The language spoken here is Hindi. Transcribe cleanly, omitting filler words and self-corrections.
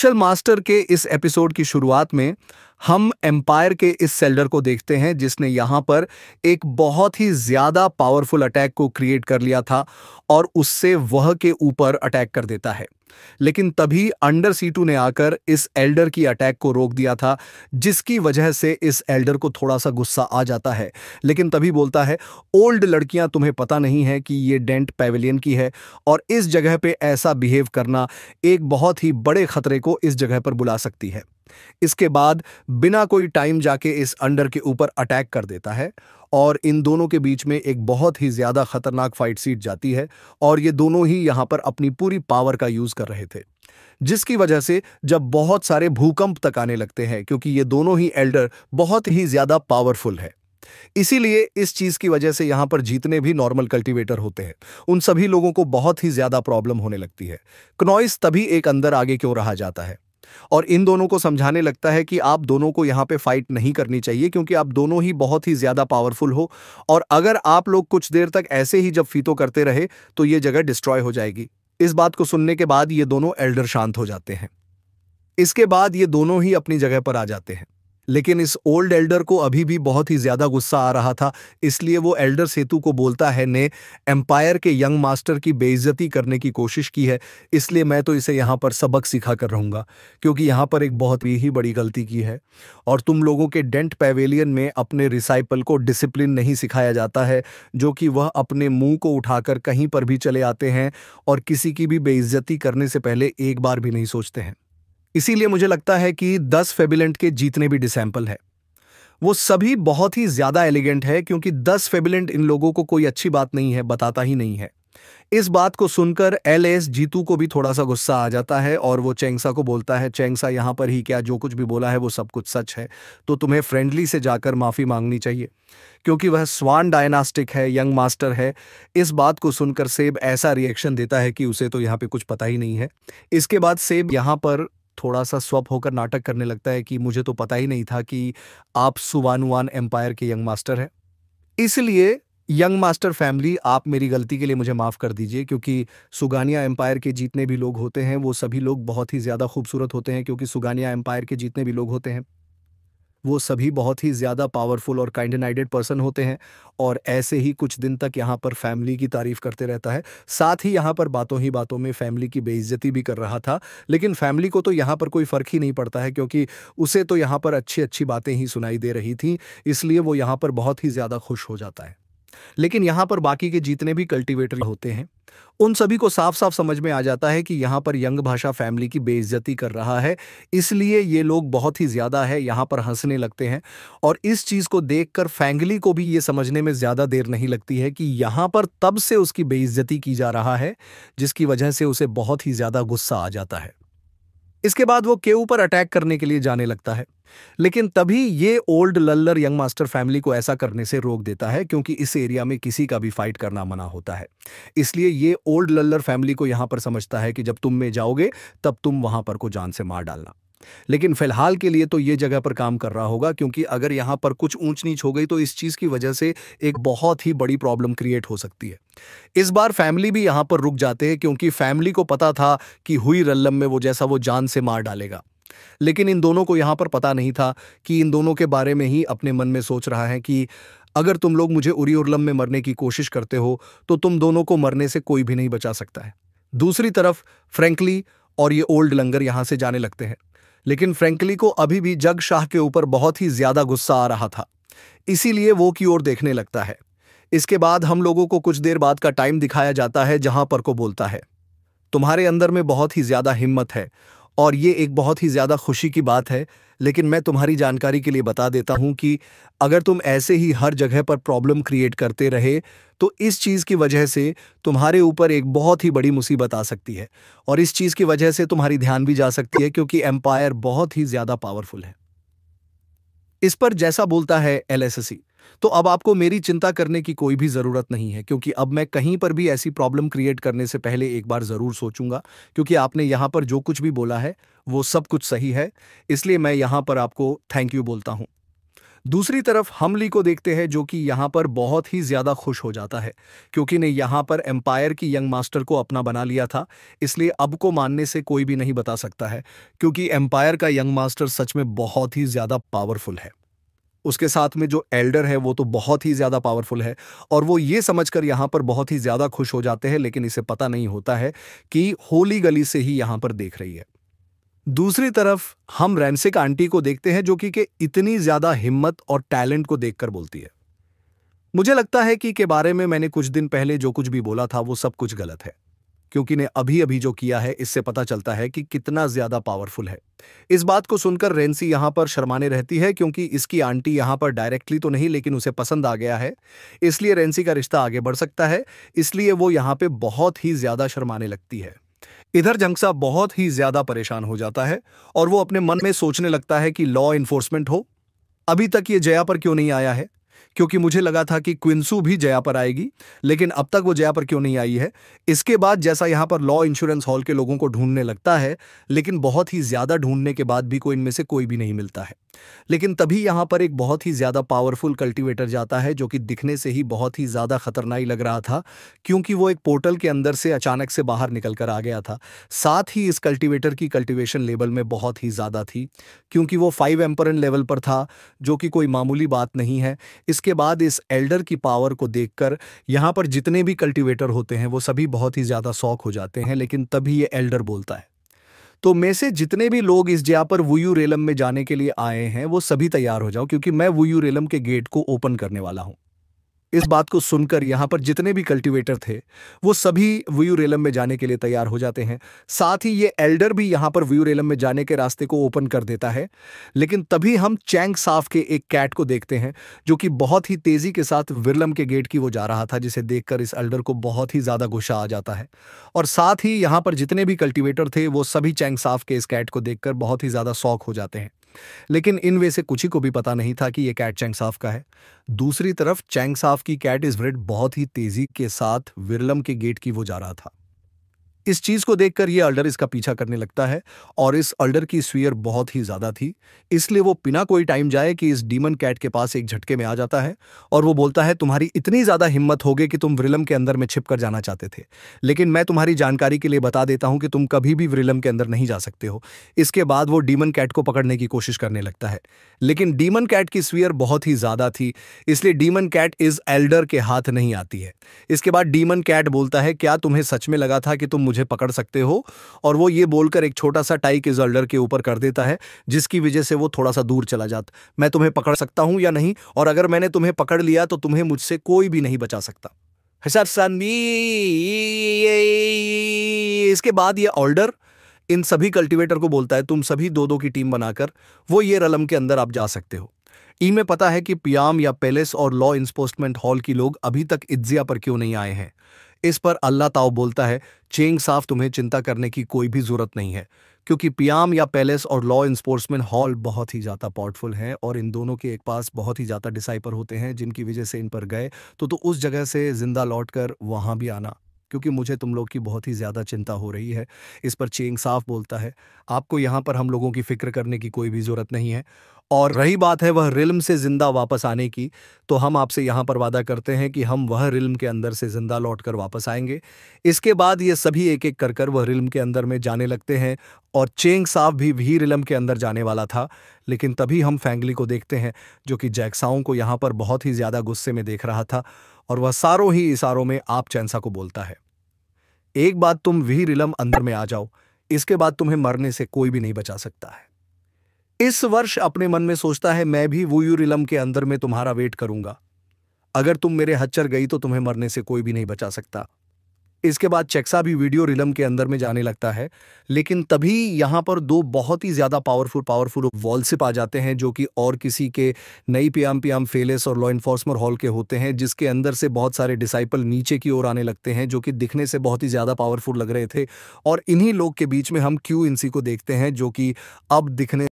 मार्शल मास्टर के इस एपिसोड की शुरुआत में हम एम्पायर के इस सेल्डर को देखते हैं जिसने यहाँ पर एक बहुत ही ज़्यादा पावरफुल अटैक को क्रिएट कर लिया था और उससे वह के ऊपर अटैक कर देता है। लेकिन तभी अंडर C2 ने आकर इस एल्डर की अटैक को रोक दिया था, जिसकी वजह से इस एल्डर को थोड़ा सा गुस्सा आ जाता है। लेकिन तभी बोलता है, ओल्ड लड़कियां, तुम्हें पता नहीं है कि ये डेंट पेविलियन की है और इस जगह पे ऐसा बिहेव करना एक बहुत ही बड़े खतरे को इस जगह पर बुला सकती है। इसके बाद बिना कोई टाइम जाके इस अंडर के ऊपर अटैक कर देता है और इन दोनों के बीच में एक बहुत ही ज्यादा खतरनाक फाइट सीट जाती है और ये दोनों ही यहां पर अपनी पूरी पावर का यूज कर रहे थे, जिसकी वजह से जब बहुत सारे भूकंप तक आने लगते हैं, क्योंकि ये दोनों ही एल्डर बहुत ही ज्यादा पावरफुल है। इसीलिए इस चीज की वजह से यहां पर जितने भी नॉर्मल कल्टीवेटर होते हैं उन सभी लोगों को बहुत ही ज्यादा प्रॉब्लम होने लगती है। क्नॉइस तभी एक अंदर आगे क्यों रहा जाता है और इन दोनों को समझाने लगता है कि आप दोनों को यहाँ पे फाइट नहीं करनी चाहिए, क्योंकि आप दोनों ही बहुत ही ज्यादा पावरफुल हो और अगर आप लोग कुछ देर तक ऐसे ही जब फीतो करते रहे तो ये जगह डिस्ट्रॉय हो जाएगी। इस बात को सुनने के बाद ये दोनों एल्डर शांत हो जाते हैं। इसके बाद ये दोनों ही अपनी जगह पर आ जाते हैं, लेकिन इस ओल्ड एल्डर को अभी भी बहुत ही ज्यादा गुस्सा आ रहा था। इसलिए वो एल्डर सेतु को बोलता है, ने एम्पायर के यंग मास्टर की बेइज्जती करने की कोशिश की है, इसलिए मैं तो इसे यहाँ पर सबक सिखा कर रहूंगा, क्योंकि यहाँ पर एक बहुत ही बड़ी गलती की है और तुम लोगों के डेंट पेवेलियन में अपने रिसाइपल को डिसिप्लिन नहीं सिखाया जाता है, जो कि वह अपने मुंह को उठाकर कहीं पर भी चले आते हैं और किसी की भी बेइज्जती करने से पहले एक बार भी नहीं सोचते हैं। इसीलिए मुझे लगता है कि 10 फेबिलेंट के जितने भी डिसैंपल है वो सभी बहुत ही ज्यादा एलिगेंट है, क्योंकि 10 फेबिलेंट इन लोगों को कोई अच्छी बात नहीं है, बताता ही नहीं है। इस बात को सुनकर LS जीतू को भी थोड़ा सा गुस्सा आ जाता है और वो चेंगसा को बोलता है, चेंगसा यहाँ पर ही क्या, जो कुछ भी बोला है वो सब कुछ सच है, तो तुम्हें फ्रेंडली से जाकर माफी मांगनी चाहिए, क्योंकि वह स्वान डायनास्टिक है, यंग मास्टर है। इस बात को सुनकर सेब ऐसा रिएक्शन देता है कि उसे तो यहाँ पे कुछ पता ही नहीं है। इसके बाद सेब यहाँ पर थोड़ा सा स्वप होकर नाटक करने लगता है कि मुझे तो पता ही नहीं था कि आप सुवानुआन एम्पायर के यंग मास्टर हैं। इसलिए यंग मास्टर फैमिली, आप मेरी गलती के लिए मुझे माफ़ कर दीजिए, क्योंकि सुगानिया एम्पायर के जितने भी लोग होते हैं वो सभी लोग बहुत ही ज़्यादा खूबसूरत होते हैं, क्योंकि सुगानिया एम्पायर के जितने भी लोग होते हैं वो सभी बहुत ही ज़्यादा पावरफुल और काइंड नाइटेड पर्सन होते हैं और ऐसे ही कुछ दिन तक यहाँ पर फैमिली की तारीफ करते रहता है। साथ ही यहाँ पर बातों ही बातों में फैमिली की बेइज्जती भी कर रहा था, लेकिन फैमिली को तो यहाँ पर कोई फ़र्क ही नहीं पड़ता है, क्योंकि उसे तो यहाँ पर अच्छी अच्छी बातें ही सुनाई दे रही थी, इसलिए वो यहाँ पर बहुत ही ज़्यादा खुश हो जाता है। लेकिन यहाँ पर बाकी के जितने भी कल्टीवेटर होते हैं उन सभी को साफ साफ समझ में आ जाता है कि यहाँ पर यंग भाषा फैमिली की बेइज्जती कर रहा है, इसलिए ये लोग बहुत ही ज्यादा है यहाँ पर हंसने लगते हैं। और इस चीज को देखकर फैंगली को भी ये समझने में ज्यादा देर नहीं लगती है कि यहाँ पर तब से उसकी बेइज्जती की जा रहा है, जिसकी वजह से उसे बहुत ही ज्यादा गुस्सा आ जाता है। इसके बाद वो के ऊपर अटैक करने के लिए जाने लगता है, लेकिन तभी ये ओल्ड लल्लर यंग मास्टर फैमिली को ऐसा करने से रोक देता है, क्योंकि इस एरिया में किसी का भी फाइट करना मना होता है। इसलिए ये ओल्ड लल्लर फैमिली को यहां पर समझता है कि जब तुम में जाओगे तब तुम वहां पर को जान से मार डालना। लेकिन फिलहाल के लिए तो ये जगह पर काम कर रहा होगा, क्योंकि अगर यहां पर कुछ ऊंच नीच हो गई तो इस चीज की वजह से एक बहुत ही बड़ी प्रॉब्लम क्रिएट हो सकती है। इस बार फैमिली भी यहां पर रुक जाते हैं, क्योंकि फैमिली को पता था कि हुई रल्लम में वो जैसा वो जान से मार डालेगा। लेकिन इन दोनों को यहां पर पता नहीं था कि इन दोनों के बारे में ही अपने मन में सोच रहा है कि अगर तुम लोग मुझे उरी उर्लम में मरने की कोशिश करते हो तो तुम दोनों को मरने से कोई भी नहीं बचा सकता है। दूसरी तरफ फ्रैंकली और ये ओल्ड लंगर यहां से जाने लगते हैं, लेकिन फ्रैंकली को अभी भी जग शाह के ऊपर बहुत ही ज्यादा गुस्सा आ रहा था, इसीलिए वो की ओर देखने लगता है। इसके बाद हम लोगों को कुछ देर बाद का टाइम दिखाया जाता है, जहां पर को बोलता है, तुम्हारे अंदर में बहुत ही ज्यादा हिम्मत है और ये एक बहुत ही ज्यादा खुशी की बात है, लेकिन मैं तुम्हारी जानकारी के लिए बता देता हूं कि अगर तुम ऐसे ही हर जगह पर प्रॉब्लम क्रिएट करते रहे तो इस चीज की वजह से तुम्हारे ऊपर एक बहुत ही बड़ी मुसीबत आ सकती है और इस चीज की वजह से तुम्हारी ध्यान भी जा सकती है, क्योंकि एम्पायर बहुत ही ज्यादा पावरफुल है। इस पर जैसा बोलता है LSC, तो अब आपको मेरी चिंता करने की कोई भी जरूरत नहीं है, क्योंकि अब मैं कहीं पर भी ऐसी प्रॉब्लम क्रिएट करने से पहले एक बार जरूर सोचूंगा, क्योंकि आपने यहां पर जो कुछ भी बोला है वो सब कुछ सही है, इसलिए मैं यहां पर आपको थैंक यू बोलता हूं। दूसरी तरफ हम ली को देखते हैं जो कि यहाँ पर बहुत ही ज़्यादा खुश हो जाता है क्योंकि ने यहाँ पर एम्पायर की यंग मास्टर को अपना बना लिया था। इसलिए अब को मानने से कोई भी नहीं बता सकता है क्योंकि एम्पायर का यंग मास्टर सच में बहुत ही ज़्यादा पावरफुल है। उसके साथ में जो एल्डर है वो तो बहुत ही ज़्यादा पावरफुल है और वो ये समझकर यहाँ पर बहुत ही ज़्यादा खुश हो जाते हैं, लेकिन इसे पता नहीं होता है कि होली गली से ही यहाँ पर देख रही है। दूसरी तरफ हम रैंसिक आंटी को देखते हैं जो कि इतनी ज्यादा हिम्मत और टैलेंट को देखकर बोलती है, मुझे लगता है कि के बारे में मैंने कुछ दिन पहले जो कुछ भी बोला था वो सब कुछ गलत है क्योंकि ने अभी अभी जो किया है इससे पता चलता है कि कितना ज्यादा पावरफुल है। इस बात को सुनकर रेंसी यहां पर शर्माने रहती है क्योंकि इसकी आंटी यहां पर डायरेक्टली तो नहीं लेकिन उसे पसंद आ गया है, इसलिए रेंसी का रिश्ता आगे बढ़ सकता है। इसलिए वो यहां पे बहुत ही ज्यादा शर्माने लगती है। इधर जंगसा बहुत ही ज्यादा परेशान हो जाता है और वो अपने मन में सोचने लगता है कि लॉ इन्फोर्समेंट हो, अभी तक ये जया पर क्यों नहीं आया है, क्योंकि मुझे लगा था कि क्विंसू भी जया पर आएगी, लेकिन अब तक वो जया पर क्यों नहीं आई है। इसके बाद जैसा यहाँ पर लॉ इंश्योरेंस हॉल के लोगों को ढूंढने लगता है, लेकिन बहुत ही ज्यादा ढूंढने के बाद भी कोई इनमें से कोई भी नहीं मिलता है। लेकिन तभी यहाँ पर एक बहुत ही ज्यादा पावरफुल कल्टीवेटर जाता है जो कि दिखने से ही बहुत ही ज्यादा खतरनाक लग रहा था क्योंकि वो एक पोर्टल के अंदर से अचानक से बाहर निकल कर आ गया था। साथ ही इस कल्टीवेटर की कल्टीवेशन लेवल में बहुत ही ज्यादा थी क्योंकि वो 5 एम्परन लेवल पर था, जो कि कोई मामूली बात नहीं है। इसके बाद इस एल्डर की पावर को देखकर यहाँ पर जितने भी कल्टीवेटर होते हैं वो सभी बहुत ही ज्यादा शॉक हो जाते हैं। लेकिन तभी ये एल्डर बोलता है, तो में से जितने भी लोग इस जगह पर वुयू रेलम में जाने के लिए आए हैं वो सभी तैयार हो जाओ क्योंकि मैं वुयू रेलम के गेट को ओपन करने वाला हूं। इस बात को सुनकर यहाँ पर जितने भी कल्टीवेटर थे वो सभी व्यू रेलम में जाने के लिए तैयार हो जाते हैं। साथ ही ये एल्डर भी यहाँ पर व्यू रेलम में जाने के रास्ते को ओपन कर देता है। लेकिन तभी हम चैंग साफ के एक कैट को देखते हैं जो कि बहुत ही तेजी के साथ विरलम के गेट की वो जा रहा था, जिसे देखकर इस एल्डर को बहुत ही ज्यादा गुस्सा आ जाता है। और साथ ही यहाँ पर जितने भी कल्टीवेटर थे वो सभी चैंग साफ के इस कैट को देखकर बहुत ही ज्यादा शौक हो जाते हैं। लेकिन इनमें से कुछ ही को भी पता नहीं था कि यह कैट चैंगसाफ का है। दूसरी तरफ चैंगसाफ की कैट इस ब्रेड बहुत ही तेजी के साथ विरलम के गेट की वो जा रहा था। इस चीज को देखकर ये अल्डर इसका पीछा करने लगता है और इस अल्डर की स्फीयर बहुत ही ज्यादा थी, इसलिए वो बिना कोई टाइम जाए कि इस डीमन कैट के पास एक झटके में आ जाता है और वो बोलता है, तुम्हारी इतनी ज्यादा हिम्मत हो गई कि तुम विरलम के अंदर में छिप कर जाना चाहते थे, लेकिन मैं तुम्हारी जानकारी के लिए बता देता हूं कि तुम कभी भी विरलम के अंदर नहीं जा सकते हो। इसके बाद वो डीमन कैट को पकड़ने की कोशिश करने लगता है, लेकिन डीमन कैट की स्फीयर बहुत ही ज्यादा थी, इसलिए डीमन कैट इस एल्डर के हाथ नहीं आती है। इसके बाद डीमन कैट बोलता है, क्या तुम्हें सच में लगा था कि तुम मुझे पकड़ सकते हो? और वो ये बोलकर एक छोटा सा टाइक इस एल्डर के ऊपर कर देता है जिसकी वजह से वो थोड़ा सा दूर चला जाता। मैं तुम्हें पकड़ सकता हूं या नहीं, और अगर मैंने तुम्हें पकड़ लिया तो तुम्हें मुझसे कोई भी नहीं बचा सकता। इसके बाद ये एल्डर इन सभी कल्टीवेटर को बोलता है, तुम सभी दो दो की टीम बनाकर वो ये रलम के अंदर आप जा सकते हो। ई में पता है कि पियाम या पैलेस और लॉ इन्फोर्समेंट हॉल की लोग अभी तक इज्जिया पर क्यों नहीं आए हैं। इस पर अल्लाह ताओ बोलता है, चेंग साफ तुम्हें चिंता करने की कोई भी जरूरत नहीं है क्योंकि पियाम या पैलेस और लॉ इन्फोर्समेंट हॉल बहुत ही ज़्यादा पावरफुल हैं और इन दोनों के एक पास बहुत ही ज़्यादा डिसाइपर होते हैं जिनकी वजह से इन पर गए तो उस जगह से जिंदा लौट कर वहाँ भी आना, क्योंकि मुझे तुम लोग की बहुत ही ज़्यादा चिंता हो रही है। इस पर चेंग साफ बोलता है, आपको यहाँ पर हम लोगों की फिक्र करने की कोई भी ज़रूरत नहीं है, और रही बात है वह रिल्म से जिंदा वापस आने की, तो हम आपसे यहाँ पर वादा करते हैं कि हम वह रिल्म के अंदर से जिंदा लौट कर वापस आएंगे। इसके बाद ये सभी एक एक कर वह रिल्म के अंदर में जाने लगते हैं और चेंग साफ भी रिल्म के अंदर जाने वाला था। लेकिन तभी हम फैंगली को देखते हैं जो कि जैक्साओं को यहाँ पर बहुत ही ज़्यादा गुस्से में देख रहा था और वह सारों ही इशारों में आप चैंसा को बोलता है, एक बात तुम वी रिलम अंदर में आ जाओ, इसके बाद तुम्हें मरने से कोई भी नहीं बचा सकता है। इस वर्ष अपने मन में सोचता है, मैं भी वुयू रिलम के अंदर में तुम्हारा वेट करूंगा, अगर तुम मेरे हाथ चढ़ गई तो तुम्हें मरने से कोई भी नहीं बचा सकता। इसके बाद चेक्सा भी वीडियो रिलम के अंदर में जाने लगता है, लेकिन तभी यहाँ पर दो बहुत ही ज़्यादा पावरफुल वॉलसिप आ जाते हैं जो कि और किसी के नई पियाम फेलेस और लॉ इन्फोर्समेंट हॉल के होते हैं, जिसके अंदर से बहुत सारे डिसाइपल नीचे की ओर आने लगते हैं जो कि दिखने से बहुत ही ज़्यादा पावरफुल लग रहे थे। और इन्हीं लोग के बीच में हम क्यू इनसी को देखते हैं जो कि अब दिखने